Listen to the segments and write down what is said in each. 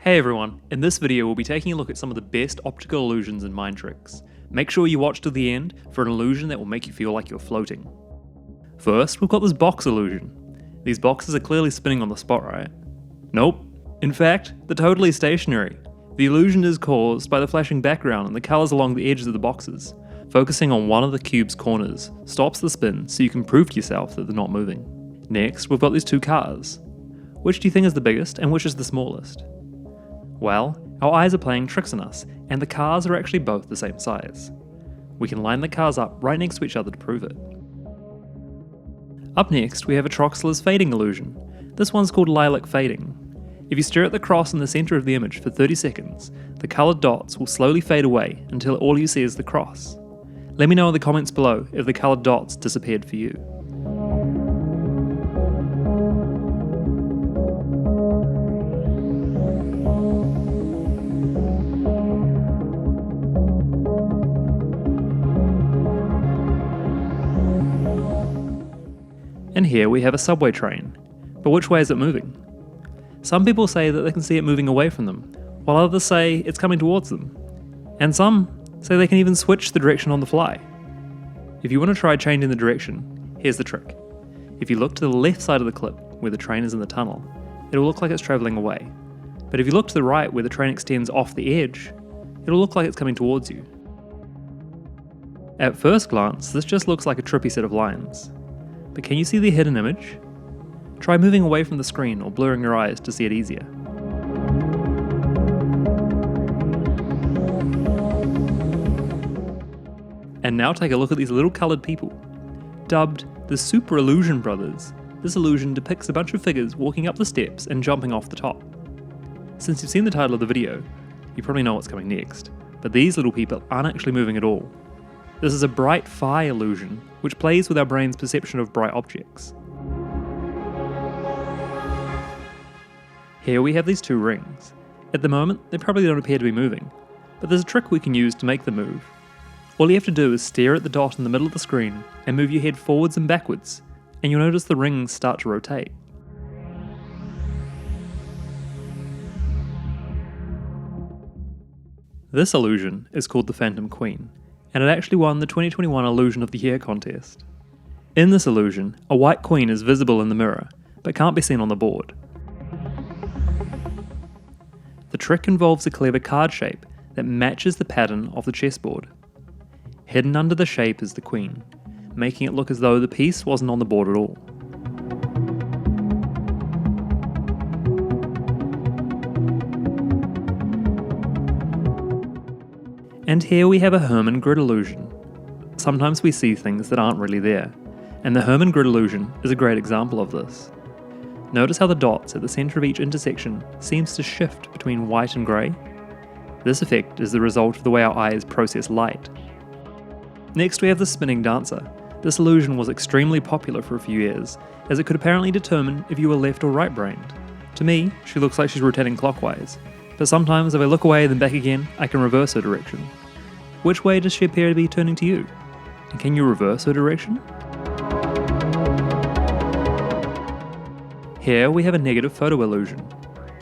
Hey everyone, in this video we'll be taking a look at some of the best optical illusions and mind tricks. Make sure you watch to the end for an illusion that will make you feel like you're floating. First, we've got this box illusion. These boxes are clearly spinning on the spot, right? Nope. In fact, they're totally stationary. The illusion is caused by the flashing background and the colours along the edges of the boxes. Focusing on one of the cube's corners stops the spin so you can prove to yourself that they're not moving. Next, we've got these two cars. Which do you think is the biggest and which is the smallest? Well, our eyes are playing tricks on us, and the cars are actually both the same size. We can line the cars up right next to each other to prove it. Up next, we have a Lilac Fading illusion. This one's called Lilac Fading. If you stare at the cross in the centre of the image for 30 seconds, the coloured dots will slowly fade away until all you see is the cross. Let me know in the comments below if the coloured dots disappeared for you. And here we have a subway train. But which way is it moving? Some people say that they can see it moving away from them, while others say it's coming towards them. And some say they can even switch the direction on the fly. If you want to try changing the direction, here's the trick. If you look to the left side of the clip, where the train is in the tunnel, it'll look like it's travelling away. But if you look to the right, where the train extends off the edge, it'll look like it's coming towards you. At first glance, this just looks like a trippy set of lines. But can you see the hidden image? Try moving away from the screen or blurring your eyes to see it easier. And now take a look at these little coloured people. Dubbed the Super Illusion Brothers, this illusion depicts a bunch of figures walking up the steps and jumping off the top. Since you've seen the title of the video, you probably know what's coming next, but these little people aren't actually moving at all. This is a bright phi illusion, which plays with our brain's perception of bright objects. Here we have these two rings. At the moment, they probably don't appear to be moving, but there's a trick we can use to make them move. All you have to do is stare at the dot in the middle of the screen and move your head forwards and backwards, and you'll notice the rings start to rotate. This illusion is called the Phantom Queen, and it actually won the 2021 Illusion of the Year contest. In this illusion, a white queen is visible in the mirror, but can't be seen on the board. The trick involves a clever card shape that matches the pattern of the chessboard. Hidden under the shape is the queen, making it look as though the piece wasn't on the board at all. And here we have a Herman Grit illusion. Sometimes we see things that aren't really there, and the Herman Grit illusion is a great example of this. Notice how the dots at the centre of each intersection seems to shift between white and grey? This effect is the result of the way our eyes process light. Next we have the spinning dancer. This illusion was extremely popular for a few years, as it could apparently determine if you were left or right brained. To me, she looks like she's rotating clockwise, but sometimes if I look away then back again, I can reverse her direction. Which way does she appear to be turning to you? And can you reverse her direction? Here we have a negative photo illusion.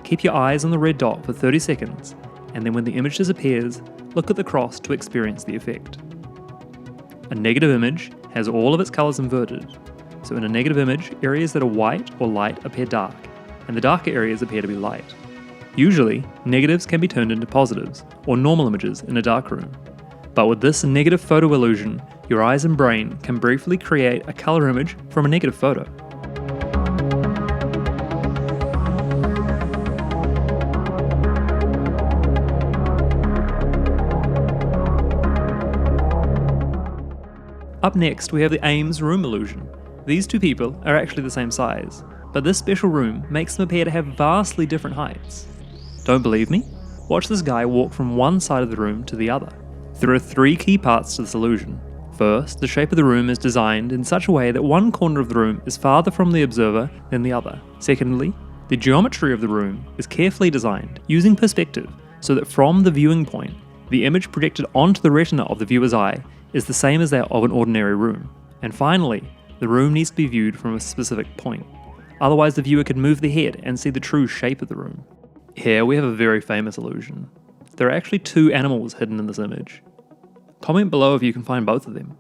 Keep your eyes on the red dot for 30 seconds, and then when the image disappears, look at the cross to experience the effect. A negative image has all of its colours inverted, so in a negative image, areas that are white or light appear dark, and the darker areas appear to be light. Usually, negatives can be turned into positives, or normal images in a dark room. But with this negative photo illusion, your eyes and brain can briefly create a colour image from a negative photo. Up next, we have the Ames Room illusion. These two people are actually the same size, but this special room makes them appear to have vastly different heights. Don't believe me? Watch this guy walk from one side of the room to the other. There are three key parts to this illusion. First, the shape of the room is designed in such a way that one corner of the room is farther from the observer than the other. Secondly, the geometry of the room is carefully designed, using perspective, so that from the viewing point, the image projected onto the retina of the viewer's eye is the same as that of an ordinary room. And finally, the room needs to be viewed from a specific point. Otherwise the viewer could move the head and see the true shape of the room. Here we have a very famous illusion. There are actually two animals hidden in this image. Comment below if you can find both of them.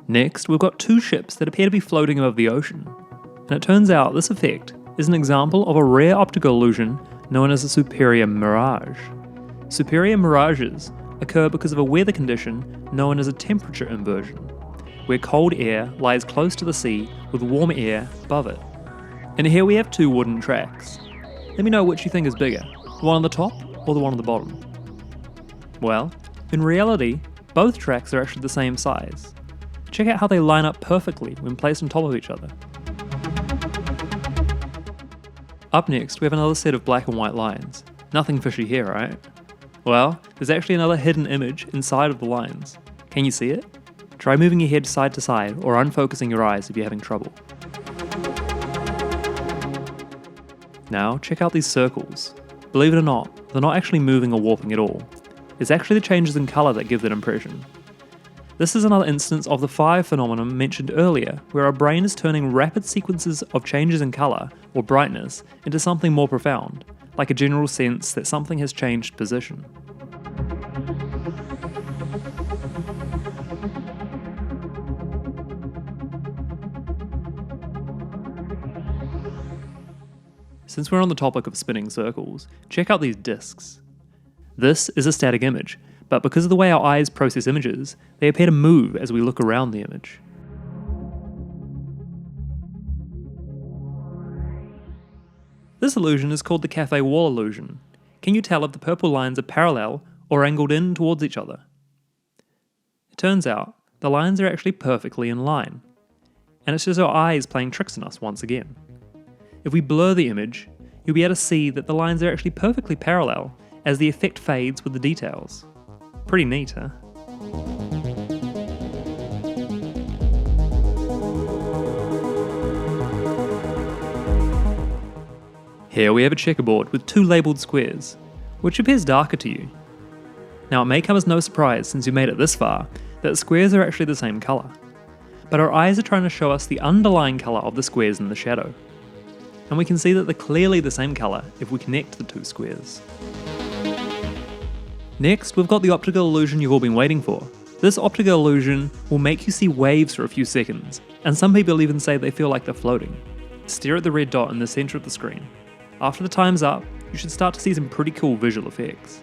Next, we've got two ships that appear to be floating above the ocean. And it turns out this effect is an example of a rare optical illusion known as a superior mirage. Superior mirages occur because of a weather condition known as a temperature inversion, where cold air lies close to the sea with warm air above it. And here we have two wooden tracks. Let me know which you think is bigger, the one on the top or the one on the bottom. Well, in reality, both tracks are actually the same size. Check out how they line up perfectly when placed on top of each other. Up next, we have another set of black and white lines. Nothing fishy here, right? Well, there's actually another hidden image inside of the lines. Can you see it? Try moving your head side to side or unfocusing your eyes if you're having trouble. Now, check out these circles. Believe it or not, they're not actually moving or warping at all. It's actually the changes in colour that give that impression. This is another instance of the fire phenomenon mentioned earlier, where our brain is turning rapid sequences of changes in colour, or brightness, into something more profound, like a general sense that something has changed position. Since we're on the topic of spinning circles, check out these discs. This is a static image, but because of the way our eyes process images, they appear to move as we look around the image. This illusion is called the cafe wall illusion. Can you tell if the purple lines are parallel or angled in towards each other? It turns out, the lines are actually perfectly in line. And it's just our eyes playing tricks on us once again. If we blur the image, you'll be able to see that the lines are actually perfectly parallel as the effect fades with the details. Pretty neat, huh? Here we have a checkerboard with two labelled squares, which appears darker to you. Now it may come as no surprise since you made it this far that the squares are actually the same colour, but our eyes are trying to show us the underlying colour of the squares in the shadow. And we can see that they're clearly the same colour if we connect the two squares. Next, we've got the optical illusion you've all been waiting for. This optical illusion will make you see waves for a few seconds, and some people even say they feel like they're floating. Stare at the red dot in the centre of the screen. After the time's up, you should start to see some pretty cool visual effects.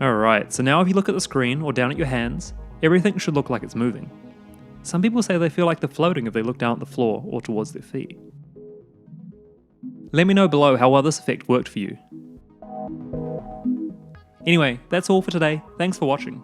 Alright, so now if you look at the screen or down at your hands, everything should look like it's moving. Some people say they feel like they're floating if they look down at the floor or towards their feet. Let me know below how well this effect worked for you. Anyway, that's all for today. Thanks for watching.